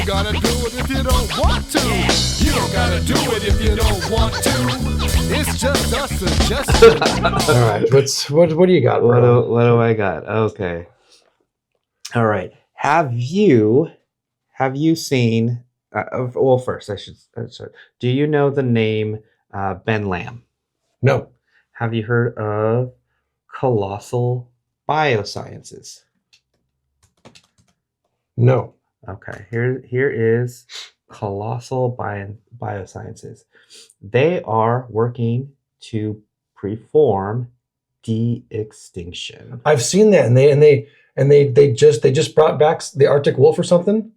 don't gotta do it if you don't want to. You don't gotta do it if you don't want to. It's just a suggestion. All right, what do you got, bro? What do I got? Okay. All right. Have you seen? Well, first I should start. Do you know the name Ben Lamb? No. Have you heard of Colossal Biosciences? No. Okay. Here is Colossal Biosciences. They are working to perform de-extinction. I've seen that, and they just brought back the Arctic wolf or something.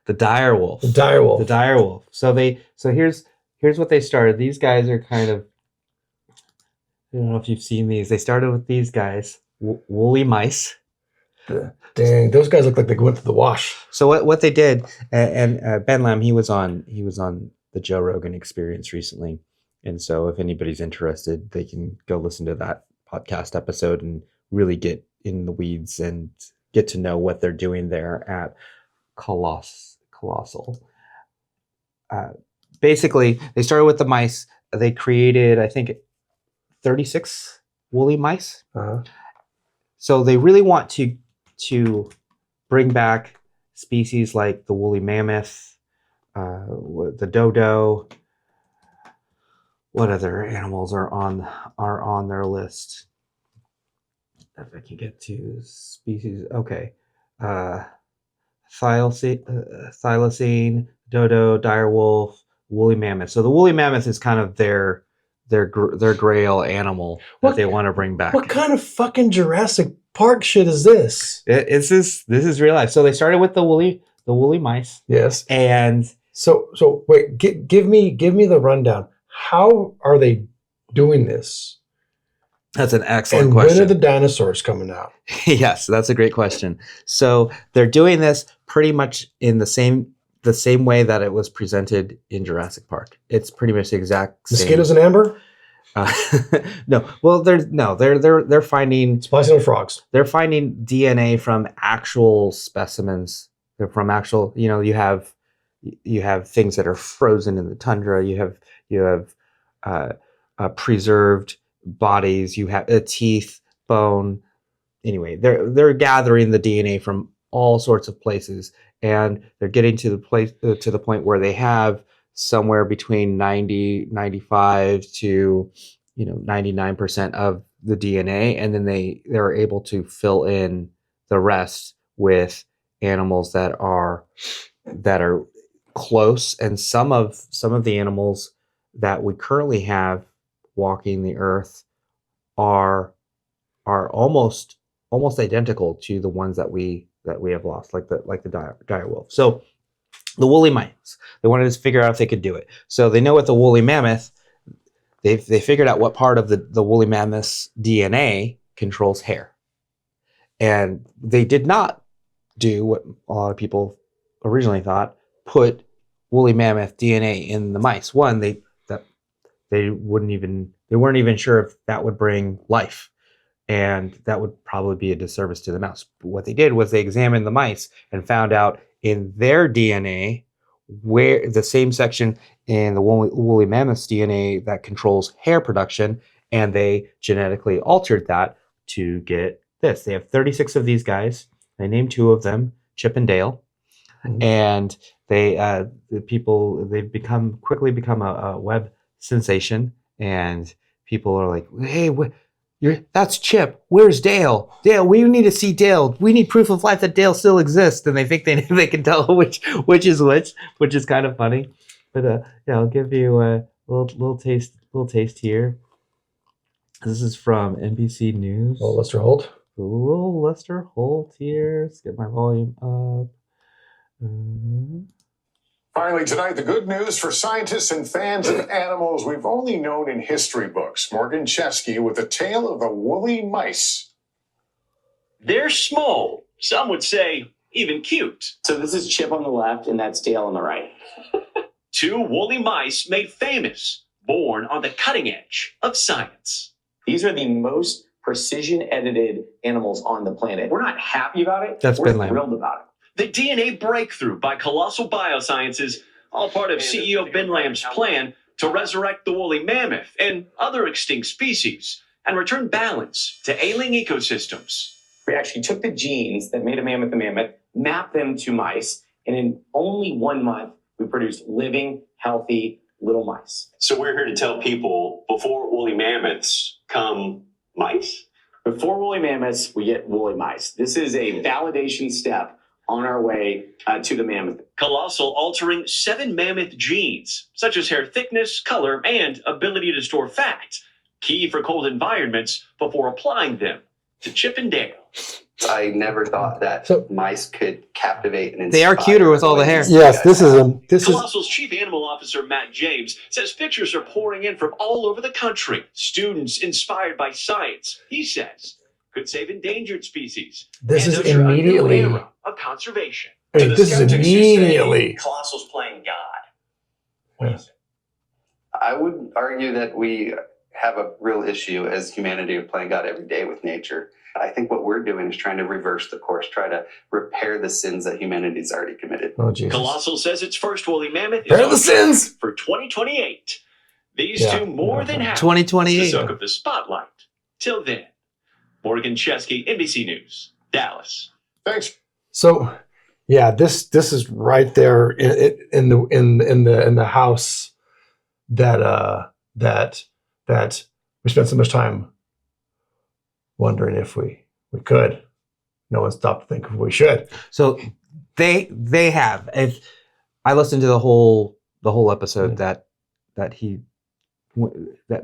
The dire wolf. The dire wolf. The dire wolf. So here's what they started. These guys are kind of, I don't know if you've seen these. They started with these guys, woolly mice. Dang, those guys look like they went to the wash. So what they did, and Ben Lamb, he was on the Joe Rogan Experience recently, and so if anybody's interested, they can go listen to that podcast episode and really get in the weeds and get to know what they're doing there at Colossal. Basically, they started with the mice. They created, I think, 36 woolly mice. Uh-huh. So they really want to bring back species like the woolly mammoth, the dodo. What other animals are on their list? If I can get to species, okay. Thylacine, dodo, direwolf, woolly mammoth. So the woolly mammoth is kind of their grail animal that they want to bring back. What kind of fucking Jurassic Park shit is this? This is real life. So they started with the woolly mice. Yes. And so wait, give me the rundown. How are they doing this? That's an excellent and question. When are the dinosaurs coming out? Yes, that's a great question. So they're doing this pretty much in the same way that it was presented in Jurassic Park. It's pretty much the exact same. Mosquitoes and amber? No. Well, they're finding splicing of frogs. They're finding DNA from actual specimens. They're from actual. You have things that are frozen in the tundra. You have preserved bodies. You have teeth, bone. Anyway, they're gathering the DNA from all sorts of places, and they're getting to the point where they have somewhere between 95 to 99% of the DNA, and then they're able to fill in the rest with animals that are close. And some of the animals that we currently have walking the earth are almost identical to the ones that we have lost, like the dire wolf. So the woolly mice, they wanted to figure out if they could do it. So they know with the woolly mammoth, they figured out what part of the woolly mammoth's DNA controls hair. And they did not do what a lot of people originally thought, put woolly mammoth DNA in the mice. One, they weren't even sure if that would bring life. And that would probably be a disservice to the mouse. But what they did was they examined the mice and found out in their DNA where the same section in the woolly mammoth's DNA that controls hair production, and they genetically altered that to get this. They have 36 of these guys. They named 2 of them, Chip and Dale, and they've quickly become a web sensation, and people are like, "Hey, that's Chip. Where's Dale? Dale, we need to see Dale. We need proof of life that Dale still exists." And they think they can tell which is which is kind of funny. But I'll give you a little taste here. This is from NBC News. Oh, Lester Holt. A little Lester Holt here. Let's get my volume up. Finally, tonight, the good news for scientists and fans of animals we've only known in history books. Morgan Chesky with the tale of the woolly mice. They're small. Some would say even cute. So this is Chip on the left, and that's Dale on the right. 2 woolly mice made famous, born on the cutting edge of science. These are the most precision-edited animals on the planet. We're not happy about it. That's We're Ben Lamb. thrilled about it. The DNA breakthrough by Colossal Biosciences, all part of CEO Ben Lamb's plan to resurrect the woolly mammoth and other extinct species and return balance to ailing ecosystems. We actually took the genes that made a mammoth, mapped them to mice, and in only 1 month, we produced living, healthy little mice. So we're here to tell people before woolly mammoths come mice? Before woolly mammoths, we get woolly mice. This is a validation step on our way to the mammoth. Colossal altering 7 mammoth genes, such as hair thickness, color, and ability to store fat, key for cold environments before applying them to Chip and Dale. I never thought that mice could captivate and inspire. They are cuter with all the hair. Yes, this is Colossal's chief animal officer, Matt James, says pictures are pouring in from all over the country. Students inspired by science, he says, could save endangered species. This and is usher a new immediately. era of conservation. Hey, To the this is skeptics who say immediately. Colossal's playing God. What do you say? I would argue that we have a real issue as humanity of playing God every day with nature. I think what we're doing is trying to reverse the course, try to repair the sins that humanity's already committed. Oh, Jesus. Colossal says its first woolly mammoth is Repair the on track sins! for 2028. These Yeah, two more than have 2028. to soak up the spotlight. Till then, Morgan Chesky, NBC News, Dallas. Thanks. So, yeah, this is right there in the house that we spent so much time wondering if we could. No one stopped to think if we should. So they have. I listened to the whole episode that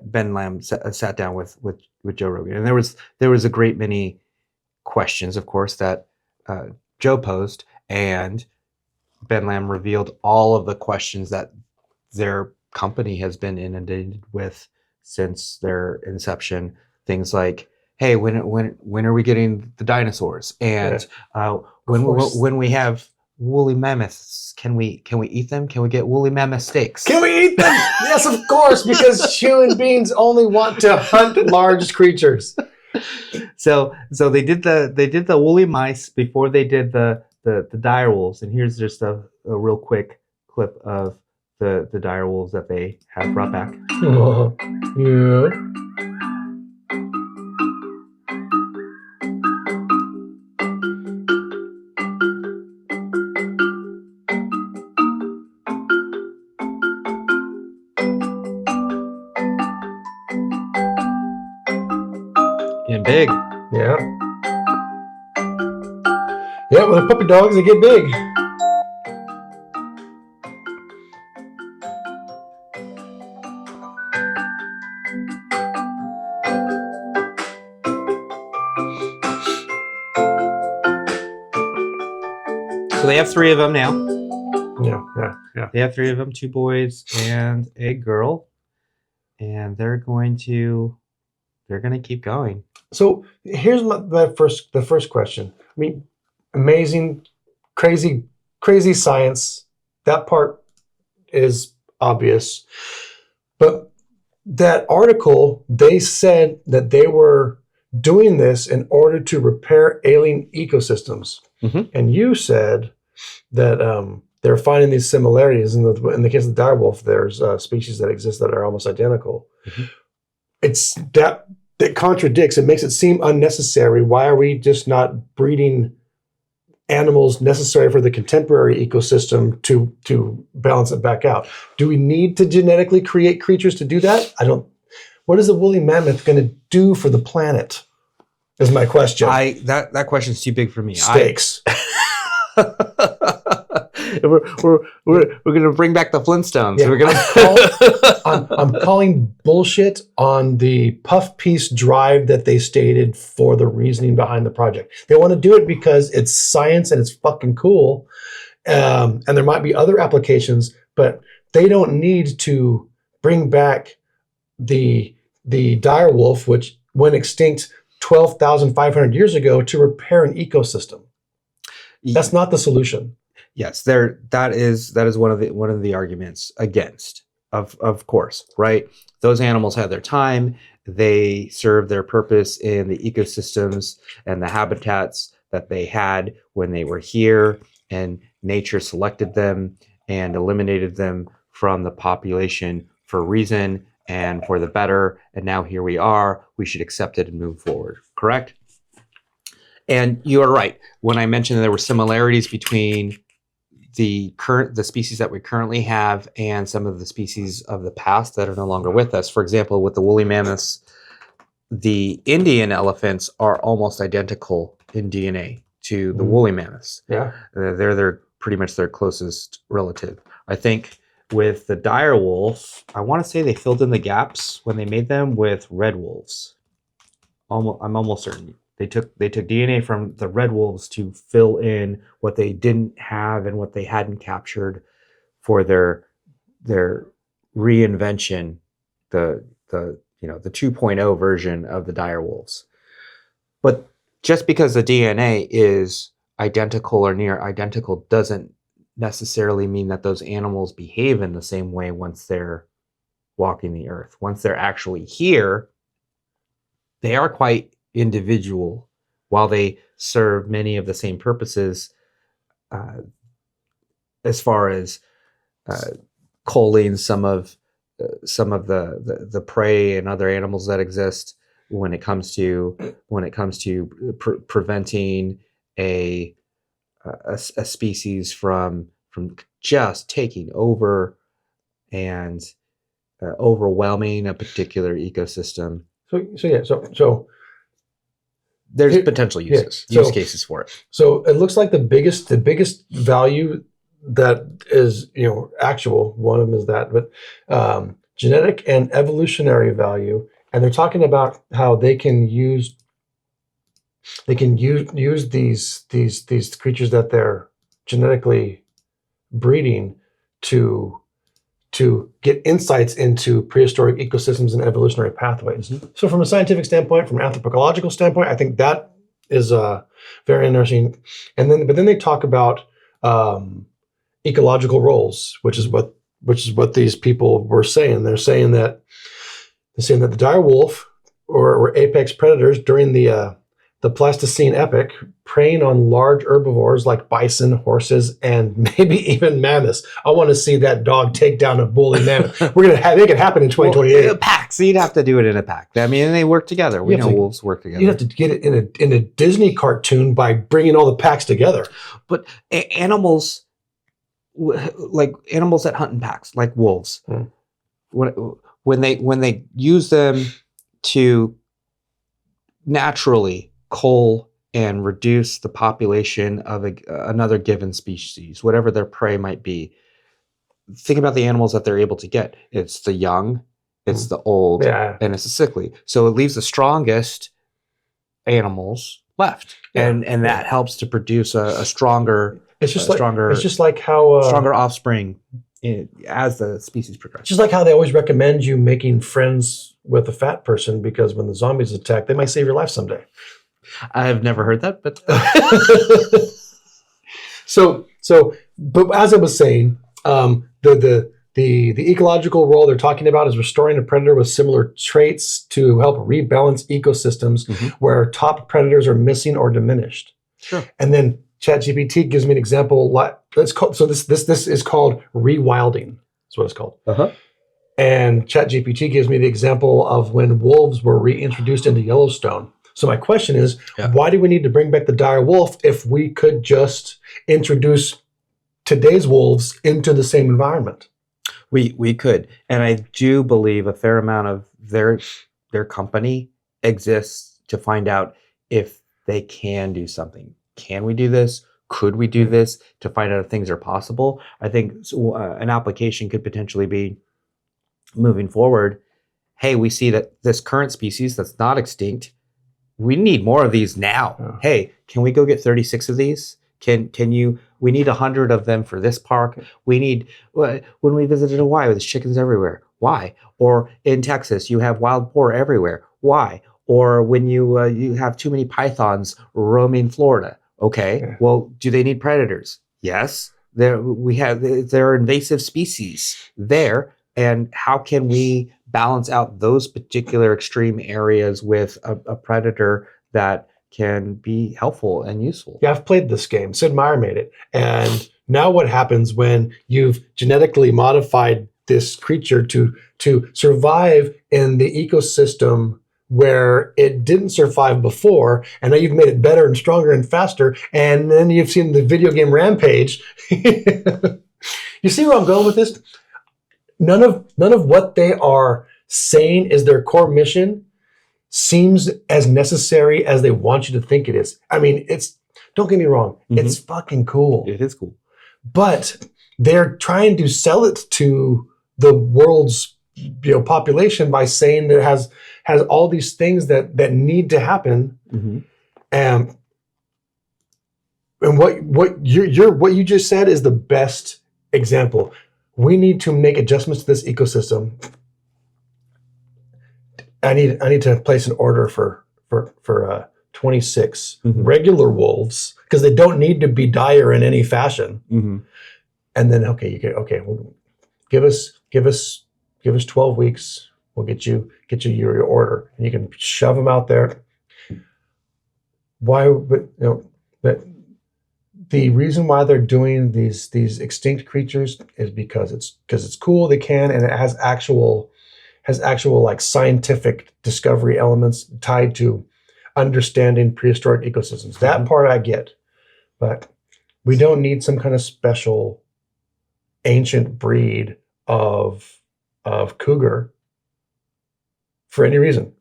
Ben Lamb sat down with Joe Rogan, and there was a great many questions, of course, that Joe posed, and Ben Lamb revealed all of the questions that their company has been inundated with since their inception. Things like, hey, when are we getting the dinosaurs? And when we have woolly mammoths, can we eat them? Can we get woolly mammoth steaks? Can we eat them? Yes, of course, because human beings only want to hunt large creatures. So they did the woolly mice before they did the dire wolves. And here's just a real quick clip of the dire wolves that they have brought back. Yeah. Getting big. Yeah. Yeah, with the puppy dogs, they get big. So they have 3 of them now. Yeah. They have 3 of them, 2 boys and a girl, and they're going to keep going. So here's the first question. I mean, amazing, crazy science. That part is obvious. But that article, they said that they were doing this in order to repair ailing ecosystems. Mhm. And you said that they're finding these similarities. In the case of the direwolf, there's species that exist that are almost identical. Mhm. It's that contradicts. It makes it seem unnecessary. Why are we just not breeding animals necessary for the contemporary ecosystem to balance it back out? Do we need to genetically create creatures to do that? What is the woolly mammoth going to do for the planet? Is my question. That question's too big for me. Steaks. We're going to bring back the Flintstones. Yeah, We're going to. I'm calling bullshit on the puff piece drive that they stated for the reasoning behind the project. They want to do it because it's science and it's fucking cool, and there might be other applications, but they don't need to bring back the dire wolf, which went extinct 12,500 years ago, to repair an ecosystem. That's not the solution. Yes, that is one of the arguments against, of course, right? Those animals had their time. They served their purpose in the ecosystems and the habitats that they had when they were here. and nature selected them and eliminated them from the population for a reason and for the better. And now here we are. We should accept it and move forward. Correct? And you are right. When I mentioned there were similarities between the species that we currently have and some of the species of the past that are no longer with us. For example, with the woolly mammoths, the Indian elephants are almost identical in DNA to the woolly mammoths. Yeah. They're pretty much their closest relative. I think with the dire wolves, I want to say they filled in the gaps when they made them with red wolves. I'm almost certain. They took DNA from the red wolves to fill in what they didn't have and what they hadn't captured for their reinvention, the 2.0 version of the dire wolves. But just because the DNA is identical or near identical doesn't necessarily mean that those animals behave in the same way once they're walking the earth. Once they're actually here, they are quite individual. While they serve many of the same purposes, as far as culling some of the prey and other animals that exist, when it comes to preventing a species from just taking over and overwhelming a particular ecosystem. So there's potential use cases for it. So it looks like the biggest value that is, actual, one of them is that, but genetic and evolutionary value. And they're talking about how they can use these creatures that they're genetically breeding to get insights into prehistoric ecosystems and evolutionary pathways. Mm-hmm. So from a scientific standpoint, from an anthropological standpoint, I think that is very interesting. But then they talk about ecological roles, which is what these people were saying. They're saying that the dire wolf were apex predators during the Pleistocene epoch, preying on large herbivores like bison, horses, and maybe even mammoths. I want to see that dog take down a woolly mammoth. We're going to make it happen in 2028. Well, packs. You'd have to do it in a pack. I mean, they work together. We know wolves work together. You have to get it in a Disney cartoon by bringing all the packs together. But animals, like animals that hunt in packs, like wolves, when they use them to naturally cull and reduce the population of another given species, whatever their prey might be. Think about the animals that they're able to get. It's the young, it's the old, and it's the sickly. So it leaves the strongest animals left, and that helps to produce a stronger. It's just like how stronger offspring as the species progresses. Just like how they always recommend you making friends with a fat person, because when the zombies attack, they might save your life someday. I have never heard that, but but as I was saying, the ecological role they're talking about is restoring a predator with similar traits to help rebalance ecosystems where top predators are missing or diminished. Sure. And then ChatGPT gives me an example. This is called rewilding. That's what it's called. And ChatGPT gives me the example of when wolves were reintroduced into Yellowstone. So my question is, why do we need to bring back the dire wolf if we could just introduce today's wolves into the same environment? We could. And I do believe a fair amount of their company exists to find out if they can do something. Can we do this? Could we do this? To find out if things are possible. I think an application could potentially be moving forward. Hey, we see that this current species that's not extinct, we need more of these now. Hey, can we go get 36 of these? We need 100 of them for this park. We need, when we visited Hawaii, there's chickens everywhere. Why? Or in Texas, you have wild boar everywhere. Why? Or when you have too many pythons roaming Florida. Okay, well, do they need predators? Yes. There are invasive species there. And how can we balance out those particular extreme areas with a predator that can be helpful and useful. Yeah, I've played this game. Sid Meier made it. And now what happens when you've genetically modified this creature to survive in the ecosystem where it didn't survive before, and now you've made it better and stronger and faster, and then you've seen the video game Rampage. You see where I'm going with this? None of what they are saying is their core mission seems as necessary as they want you to think it is. I mean, don't get me wrong, it's fucking cool. It is cool. But they're trying to sell it to the world's population by saying that it has all these things that need to happen. And what you just said is the best example. We need to make adjustments to this ecosystem. I need to place an order for 26 regular wolves because they don't need to be dire in any fashion. And then well, give us 12 weeks. We'll get you your order, and you can shove them out there. Why? But the reason why they're doing these extinct creatures is because it's cool. They can, and it has actual like scientific discovery elements tied to understanding prehistoric ecosystems. That part I get, but we don't need some kind of special ancient breed of cougar for any reason.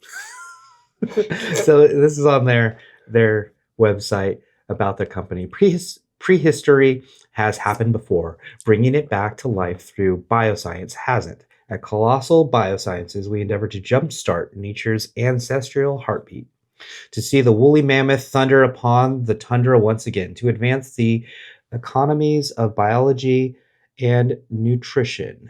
So this is on their website about the company. Prehistory has happened before. Bringing it back to life through bioscience hasn't. At Colossal Biosciences, we endeavor to jumpstart nature's ancestral heartbeat, to see the woolly mammoth thunder upon the tundra once again, to advance the economies of biology and nutrition.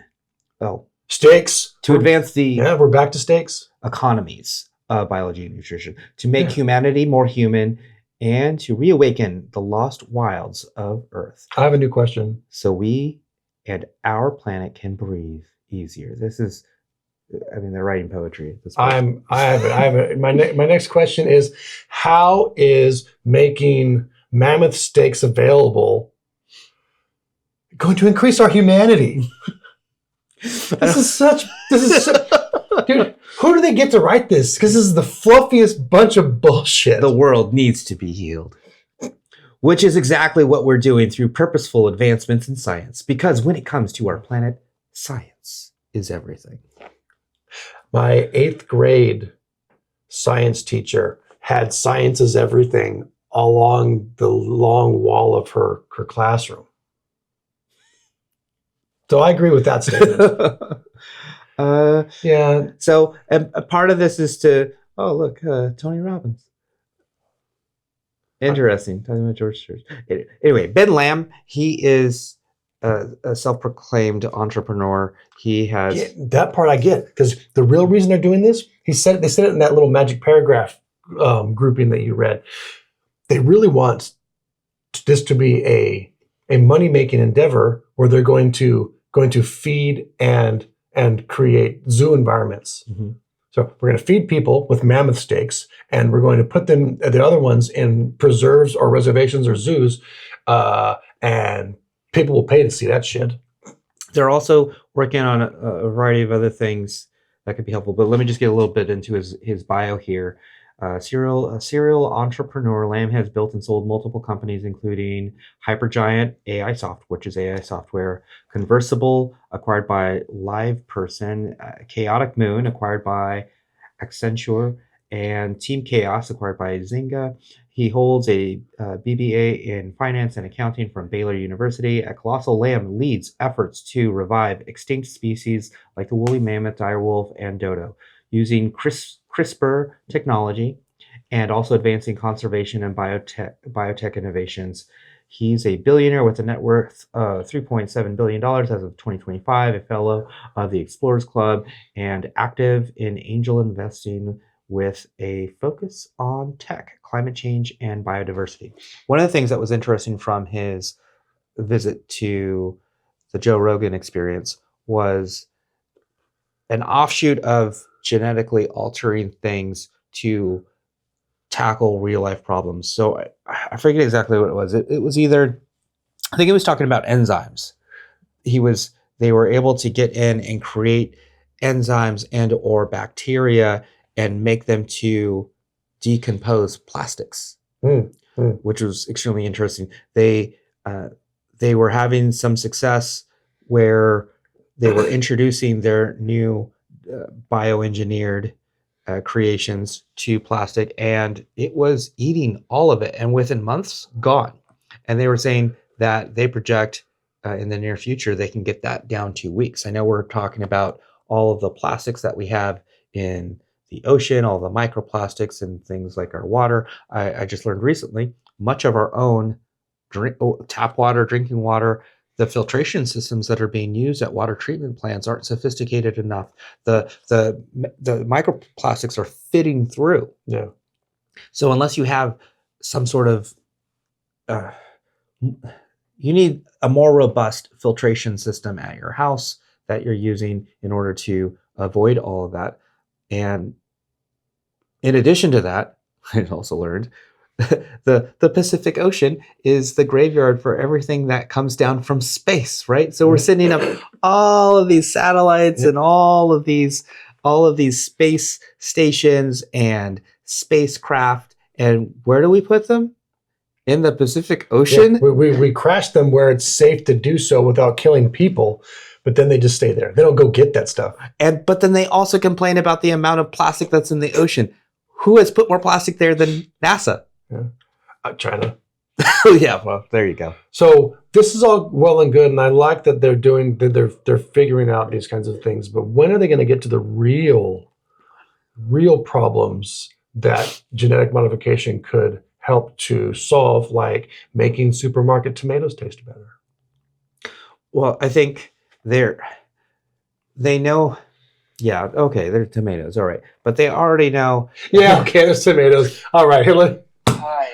Oh, steaks. Advance the we're back to steaks. Economies of biology and nutrition, to make humanity more human, and to reawaken the lost wilds of Earth. I have a new question. So we and our planet can breathe easier. This is, I mean, they're writing poetry at this point. I have it. My next question is, how is making mammoth steaks available going to increase our humanity? This is such, dude, who do they get to write this? Because this is the fluffiest bunch of bullshit. The world needs to be healed, which is exactly what we're doing through purposeful advancements in science. Because when it comes to our planet, science is everything. My 8th grade science teacher had science is everything along the long wall of her classroom. So I agree with that statement. Yeah. So a part of this is to, look, Tony Robbins. Interesting. Talking about George Church. Anyway, Ben Lamb, he is a self-proclaimed entrepreneur. He has that part I get, because the real reason they're doing this, they said it in that little magic paragraph grouping that you read. They really want this to be a money-making endeavor where they're going to feed and create zoo environments. So we're going to feed people with mammoth steaks, and we're going to put the other ones in preserves or reservations or zoos, and people will pay to see that shit. They're also working on a variety of other things that could be helpful. But let me just get a little bit into his bio here. Serial entrepreneur, Lamb has built and sold multiple companies, including Hypergiant which is AI software, Conversible, acquired by LivePerson, Chaotic Moon, acquired by Accenture, and Team Chaos, acquired by Zynga. He holds a BBA in finance and accounting from Baylor University. At Colossal, Lamb leads efforts to revive extinct species like the woolly mammoth, direwolf, and dodo, using CRISPR technology, and also advancing conservation and biotech innovations. He's a billionaire with a net worth of $3.7 billion as of 2025, a fellow of the Explorers Club, and active in angel investing with a focus on tech, climate change, and biodiversity. One of the things that was interesting from his visit to the Joe Rogan Experience was an offshoot of genetically altering things to tackle real life problems. So I forget exactly what it was. It was either, I think it was talking about enzymes. They were able to get in and create enzymes and or bacteria and make them to decompose plastics, which was extremely interesting. They were having some success where they were introducing their new bioengineered creations to plastic, and it was eating all of it, and within months, gone. And they were saying that they project in the near future they can get that down to weeks. I know we're talking about all of the plastics that we have in the ocean, all the microplastics and things like our water. I just learned recently, much of our own tap water, drinking water, the filtration systems that are being used at water treatment plants aren't sophisticated enough. The microplastics are fitting through. Yeah. So unless you have some sort of, you need a more robust filtration system at your house that you're using in order to avoid all of that. And in addition to that, I also learned the Pacific Ocean is the graveyard for everything that comes down from space, right? So we're sending up all of these satellites and all of these space stations and spacecraft. And where do we put them? In the Pacific Ocean? Yeah, we crash them where it's safe to do so without killing people, but then they just stay there. They don't go get that stuff. But then they also complain about the amount of plastic that's in the ocean. Who has put more plastic there than NASA? Yeah. China. Yeah, well, there you go. So this is all well and good, and I like that they're figuring out these kinds of things. But when are they going to get to the real problems that genetic modification could help to solve, like making supermarket tomatoes taste better? Well, I think they know. Yeah, okay, they're tomatoes, all right, but they already know. Yeah, okay, there's tomatoes. All right, here. Hi.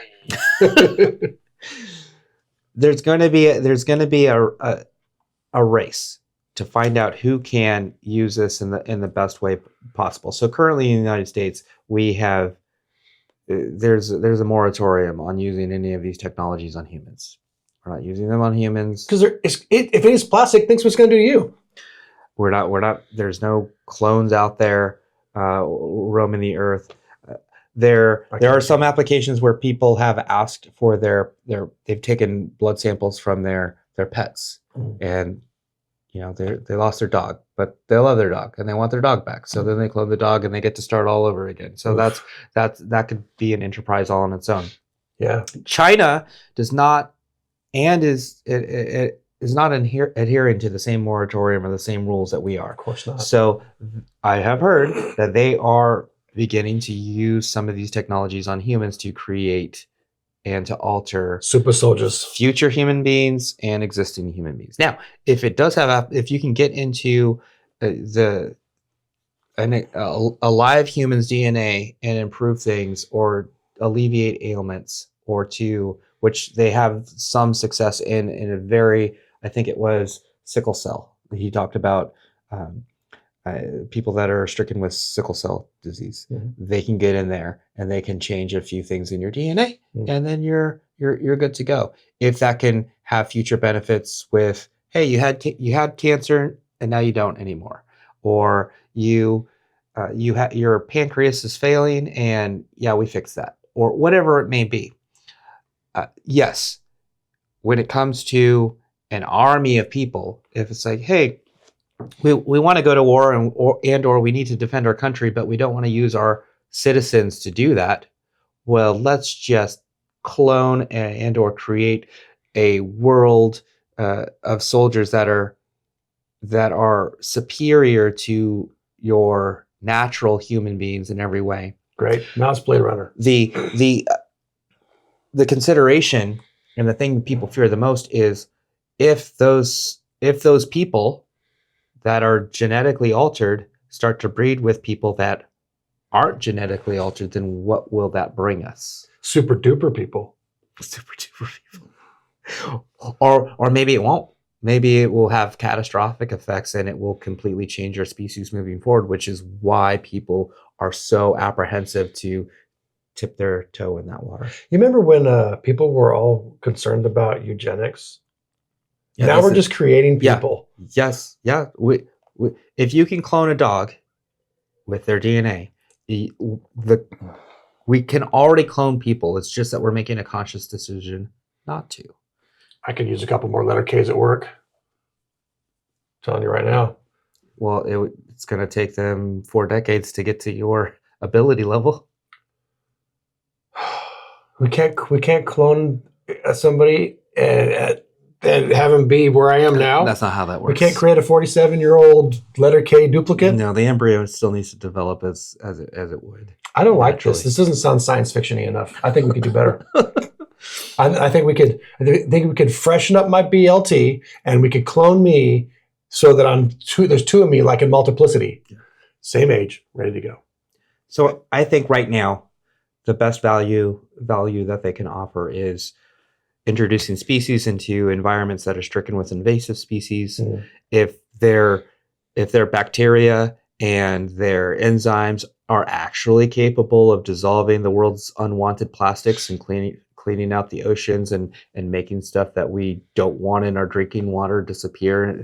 There's going to be a race to find out who can use this in the best way possible. So currently in the United States, we have there's a moratorium on using any of these technologies on humans. We're not using them on humans Because if it is plastic, thinks what's going to do to you. We're not. There's no clones out there roaming the earth. There are some applications where people have asked for they've taken blood samples from their pets, and they lost their dog, but they love their dog and they want their dog back. So then they clone the dog and they get to start all over again. So that could be an enterprise all on its own. Yeah, China does not, and is not adhering to the same moratorium or the same rules that we are. of course not. So I have heard that they are beginning to use some of these technologies on humans to create and to alter Super soldiers. future human beings and existing human beings. Now, if you can get into a live human's DNA and improve things or alleviate ailments, or which they have some success in a very, I think it was sickle cell. He talked about people that are stricken with sickle cell disease. Mm-hmm. They can get in there and they can change a few things in your DNA, and then you're good to go. If that can have future benefits with, hey, you had cancer and now you don't anymore, or your pancreas is failing and yeah, we fixed that, or whatever it may be. Yes, when it comes to an army of people, if it's like, hey, we want to go to war or we need to defend our country, but we don't want to use our citizens to do that. Well, let's just clone and or create a world of soldiers that are superior to your natural human beings in every way. Great. Now it's Blade Runner. The consideration and the thing people fear the most is if those people that are genetically altered start to breed with people that aren't genetically altered, then what will that bring us? Super duper people. Super duper people. Or maybe it won't. Maybe it will have catastrophic effects and it will completely change our species moving forward, which is why people are so apprehensive to tip their toe in that water. You remember when people were all concerned about eugenics? Yeah, now we're just creating people. Yes. Yeah. If you can clone a dog with their DNA, we can already clone people. It's just that we're making a conscious decision not to. I could use a couple more letter K's at work. Telling you right now. Well, it's going to take them 4 decades to get to your ability level. We can't clone somebody and have him be where I am now. That's not how that works. We can't create a 47-year-old letter K duplicate. No, the embryo still needs to develop as it would. I don't like this. This doesn't sound science fiction-y enough. I think we could do better. I think we could freshen up my BLT and we could clone me so that there's 2 of me, like in multiplicity. Yeah. Same age, ready to go. So I think right now, the best value that they can offer is introducing species into environments that are stricken with invasive species. Mm. If their bacteria and their enzymes are actually capable of dissolving the world's unwanted plastics and cleaning out the oceans and making stuff that we don't want in our drinking water disappear.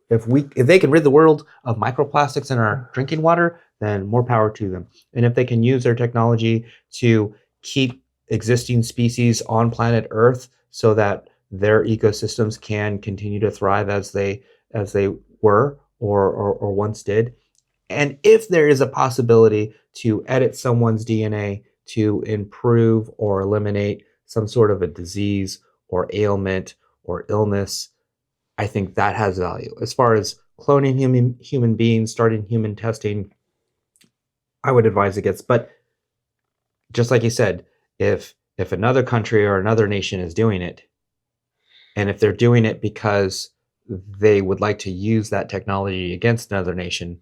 If they can rid the world of microplastics in our drinking water, then more power to them. And if they can use their technology to keep existing species on planet Earth so that their ecosystems can continue to thrive as they were or once did, and if there is a possibility to edit someone's DNA to improve or eliminate some sort of a disease or ailment or illness, I think that has value. As far as cloning human beings, starting human testing, I would advise against. But just like you said, if another country or another nation is doing it, and if they're doing it because they would like to use that technology against another nation,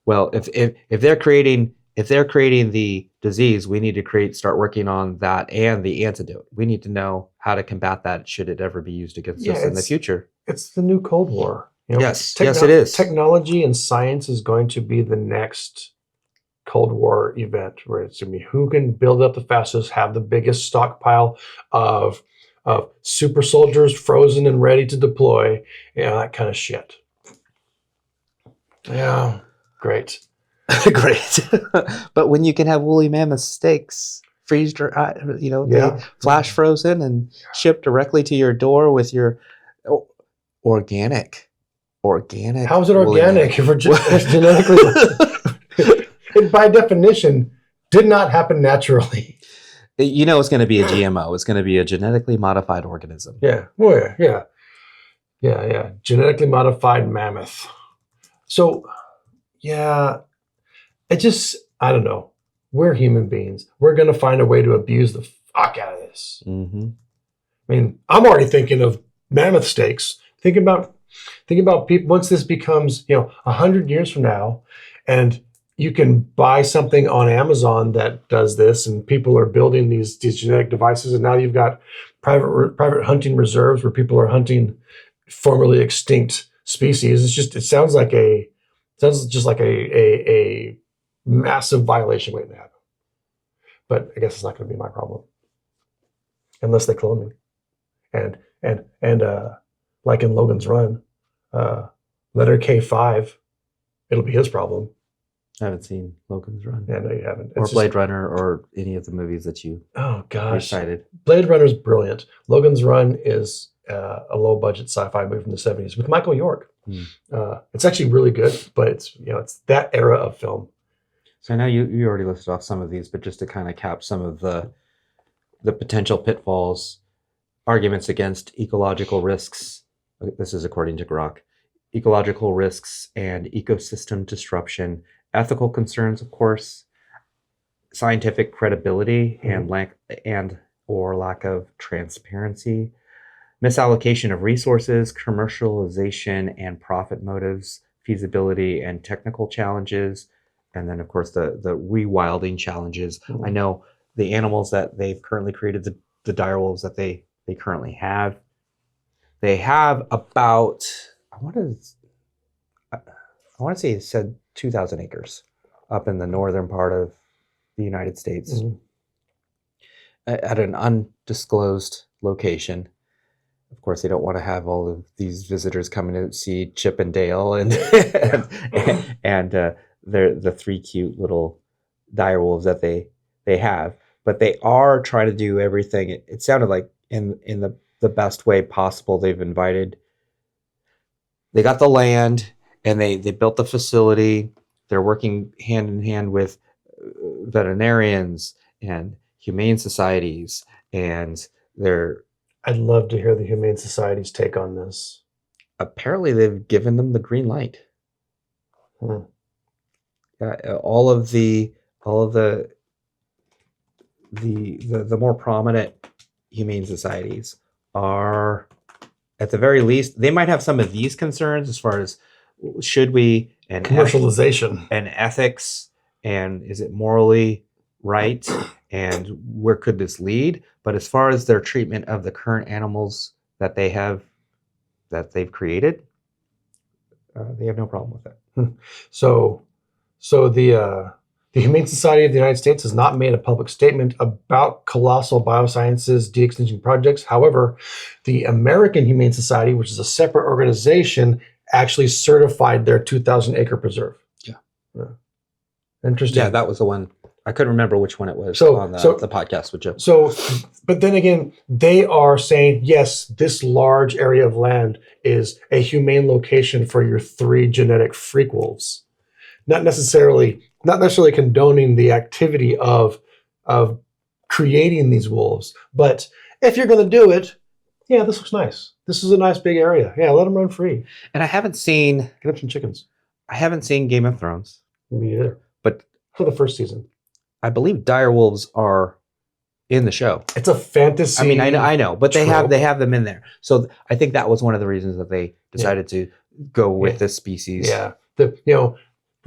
well, if they're creating the disease, we need to start working on that and the antidote. We need to know how to combat that should it ever be used against us in the future. It's the new Cold War. Yes, it is. Technology and science is going to be the next Cold War event, where it's going to be who can build up the fastest, have the biggest stockpile of super soldiers frozen and ready to deploy, that kind of shit. Yeah, great. Great. But when you can have woolly mammoth steaks freeze dry, they flash frozen and shipped directly to your door with your organic. How is it organic if we're genetically? It, by definition, did not happen naturally. It's going to be a GMO. It's going to be a genetically modified organism. Yeah. Well, yeah. Genetically modified mammoth. So, yeah, I don't know. We're human beings. We're going to find a way to abuse the fuck out of this. Mm-hmm. I mean, I'm already thinking of mammoth steaks. Think about people once this becomes, 100 years from now, and you can buy something on Amazon that does this, and people are building these genetic devices, and now you've got private hunting reserves where people are hunting formerly extinct species. It sounds just like a massive violation waiting to happen. But I guess it's not going to be my problem unless they clone me. And like in Logan's Run, letter K5, it'll be his problem. I haven't seen Logan's Run. Yeah, no, you haven't. Or Blade Runner, or any of the movies that you recited. Blade Runner's brilliant. Logan's Run is a low-budget sci-fi movie from the 70s with Michael York. It's actually really good, but it's that era of film. So I know you already listed off some of these, but just to kind of cap some of the potential pitfalls, arguments against ecological risks. This is according to Grok. Ecological risks and ecosystem disruption, ethical concerns, of course, scientific credibility and lack of transparency, misallocation of resources, commercialization and profit motives, feasibility and technical challenges, and then of course the rewilding challenges. I know the animals that they've currently created, the direwolves that they currently have, they have about, I want to say it said 2,000 acres up in the northern part of the United States. at an undisclosed location. Of course, they don't want to have all of these visitors coming to see Chip and Dale and and the 3 cute little direwolves that they have. But they are trying to do everything. It sounded like in the best way possible. They got the land and they built the facility. They're working hand in hand with veterinarians and humane societies, and I'd love to hear the Humane Society's take on this. apparently they've given them the green light. All of the more prominent humane societies are, at the very least, they might have some of these concerns as far as should we and Commercialization. and ethics, and is it morally right, and where could this lead? But as far as their treatment of the current animals that they've created, they have no problem with it. So the Humane Society of the United States has not made a public statement about Colossal Biosciences de-extinction projects. However, the American Humane Society, which is a separate organization, actually certified their 2,000-acre preserve. Yeah. Interesting. Yeah, that was the one. I couldn't remember which one it was on the podcast with Joe. So, but then again, they are saying, yes, this large area of land is a humane location for your 3 genetic freak wolves. Not necessarily condoning the activity of creating these wolves, but if you're going to do it, yeah, this looks nice. This is a nice big area. Yeah, let them run free. And I haven't seen Get up some chickens. I haven't seen Game of Thrones, Me either. but For the first season, I believe direwolves are in the show. it's a fantasy. I mean, I know, but they trope. have them in there. So I think that was one of the reasons that they decided to go with this species. Yeah, the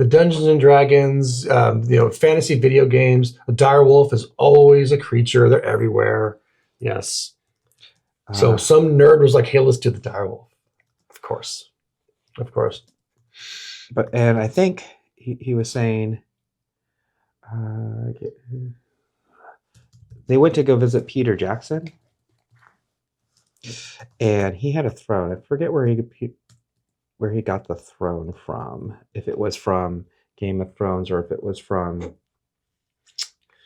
Dungeons and Dragons, fantasy video games. A direwolf is always a creature. They're everywhere. Yes. So some nerd was like, "Hey, let's do the direwolf." Of course. And I think he was saying they went to go visit Peter Jackson, and he had a throne. I forget where he got the throne from. If it was from Game of Thrones or if it was from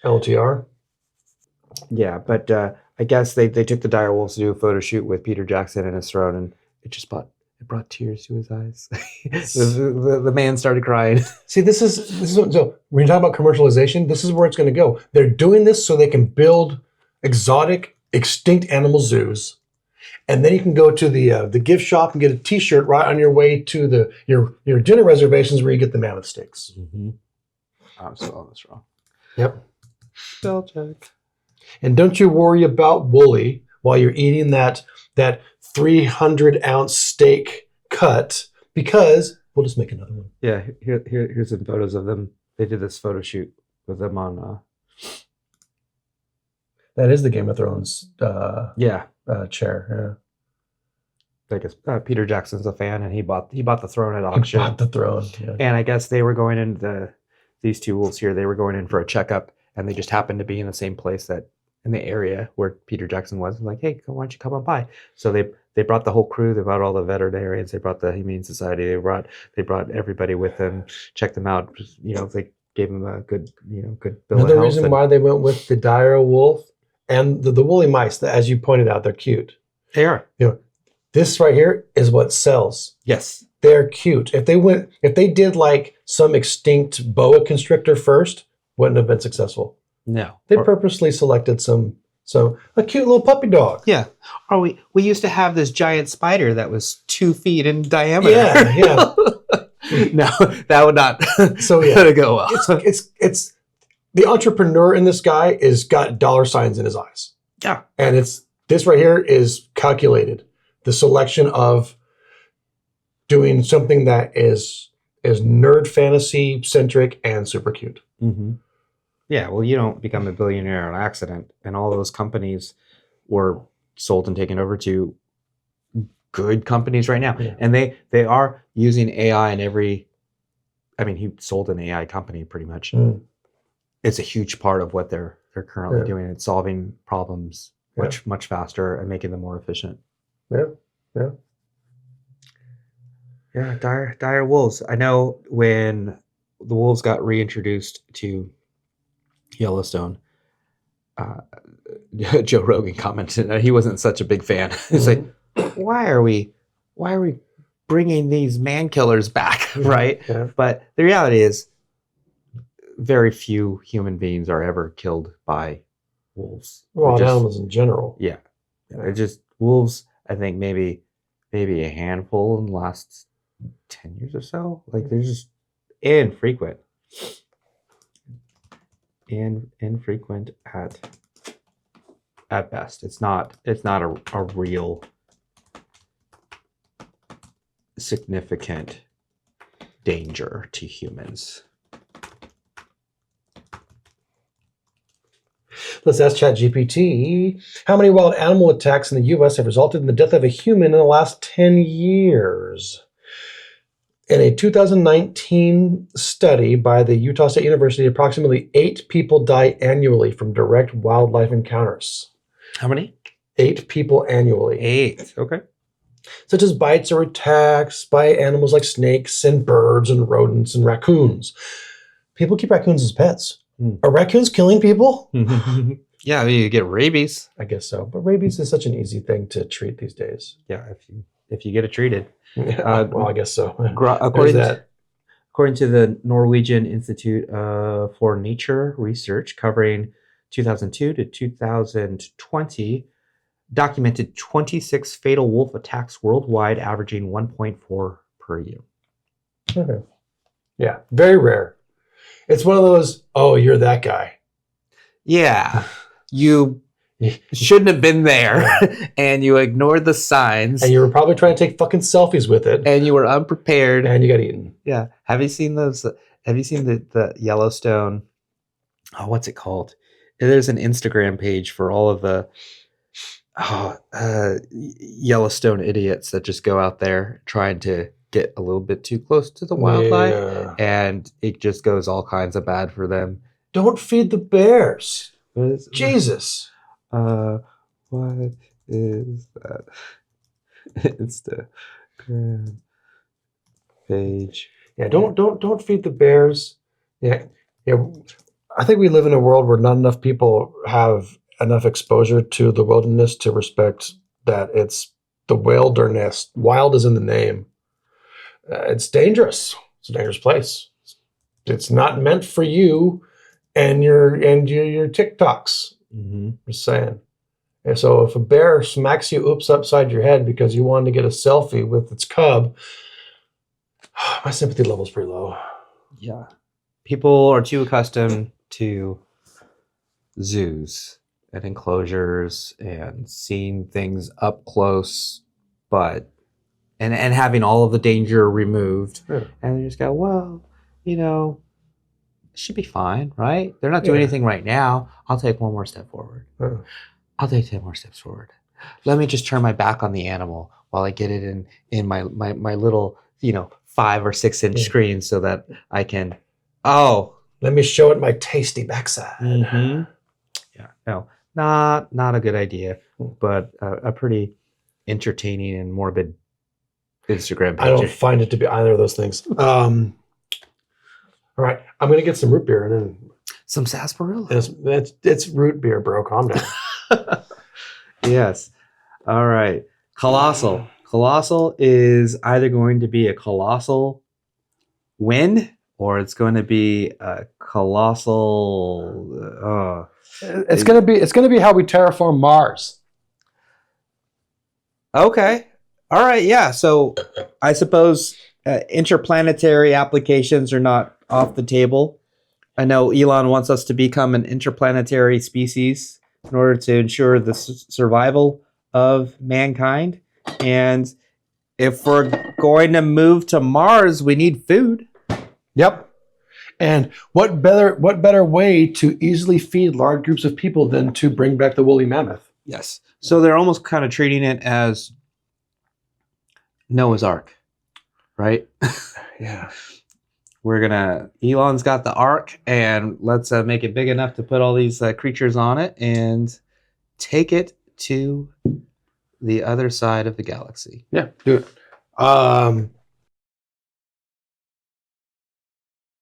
LTR. Yeah, but I guess they took the direwolves to do a photo shoot with Peter Jackson and his throne, and it brought tears to his eyes. the man started crying. See, this is so when you talk about commercialization, this is where it's going to go. They're doing this so they can build exotic, extinct animal zoos, and then you can go to the gift shop and get a T-shirt right on your way to your dinner reservations where you get the mammoth steaks. Mm-hmm. I'm spelling this wrong. Yep. Spell check. And don't you worry about Wooly while you're eating that 300-ounce steak cut, because we'll just make another one. Yeah, here's some photos of them. They did this photo shoot with them on. That is the Game of Thrones chair. I guess Peter Jackson's a fan, and he bought the throne at auction. He bought the throne. Yeah. And I guess they were going in these 2 wolves here. They were going in for a checkup, and they just happened to be in the same place in the area where Peter Jackson was. Like, hey, why don't you come on by? So they brought the whole crew. They brought all the veterinarians. They brought the Humane Society. They brought everybody with them. Checked them out. They gave them a good bill of Another health. reason why they went with the dire wolf and the woolly mice, as you pointed out, they're cute. They are. This right here is what sells. Yes. They're cute. If they did like some extinct boa constrictor first, wouldn't have been successful. No. They purposely selected a cute little puppy dog. Yeah. Or we used to have this giant spider that was 2 feet in diameter. Yeah. No, that would not. So yeah, gonna go well. It's the entrepreneur in this guy is got dollar signs in his eyes. Yeah. And this right here is calculated. The selection of doing something that is nerd fantasy centric and super cute. Mm-hmm. Yeah, well, you don't become a billionaire on accident, and all those companies were sold and taken over to good companies right now, and they are using AI in every. I mean, he sold an AI company pretty much. it's a huge part of what they're currently doing. It's solving problems much faster and making them more efficient. Yeah. Yeah, dire wolves. I know when the wolves got reintroduced to Yellowstone, Joe Rogan commented that he wasn't such a big fan. He's like, why are we bringing these man killers back, right? Yeah. But the reality is, very few human beings are ever killed by wolves. Well, animals in general. Yeah. They're just wolves. I think maybe a handful in the last 10 years or so. Like they're just infrequent at best. It's not a real significant danger to humans. Let's ask ChatGPT, how many wild animal attacks in the U.S. have resulted in the death of a human in the last 10 years? In a 2019 study by the Utah State University, approximately 8 people die annually from direct wildlife encounters. How many? 8 people annually. 8. Okay. Such as bites or attacks by animals like snakes and birds and rodents and raccoons. People keep raccoons as pets. Are raccoons killing people? Yeah, you get rabies. I guess so. But rabies is such an easy thing to treat these days. Yeah, if you get it treated. Well, I guess so. According to the Norwegian Institute for Nature Research, covering 2002 to 2020, documented 26 fatal wolf attacks worldwide, averaging 1.4 per year. Okay. Yeah, very rare. It's one of those, oh, you're that guy. Yeah, you shouldn't have been there, and you ignored the signs. And you were probably trying to take fucking selfies with it. And you were unprepared. And you got eaten. Yeah. Have you seen those? Have you seen the Yellowstone? Oh, what's it called? There's an Instagram page for all of the Yellowstone idiots that just go out there trying to get a little bit too close to the wildlife, and it just goes all kinds of bad for them. Don't feed the bears. Jesus. What is that? Instagram page. Yeah, don't feed the bears. Yeah. I think we live in a world where not enough people have enough exposure to the wilderness to respect that it's the wilderness. Wild is in the name. It's dangerous. It's a dangerous place. It's not meant for you and your TikToks. Just saying. And so if a bear smacks you upside your head because you wanted to get a selfie with its cub, my sympathy level is pretty low. Yeah. People are too accustomed to zoos and enclosures and seeing things up close, but and having all of the danger removed. Yeah. And they just go, well, it should be fine, right? They're not doing anything right now. I'll take one more step forward. I'll take 10 more steps forward. Let me just turn my back on the animal while I get it in my little, 5 or 6 inch screen so that I can, let me show it my tasty backside. Yeah, no, not a good idea, but a pretty entertaining and morbid Instagram page. I don't find it to be either of those things. All right, I'm going to get some root beer and then some sarsaparilla. It's root beer, bro. Calm down. Yes. All right. Colossal. Colossal is either going to be a colossal win or it's going to be a colossal. It's going to be how we terraform Mars. Okay. All right. Yeah. So I suppose interplanetary applications are not off the table. I know Elon wants us to become an interplanetary species in order to ensure the survival of mankind. And if we're going to move to Mars, we need food. Yep. And what better way to easily feed large groups of people than to bring back the woolly mammoth? Yes. So they're almost kind of treating it as Noah's Ark, right? Yeah. Elon's got the Ark, and let's make it big enough to put all these creatures on it and take it to the other side of the galaxy. Yeah, do it.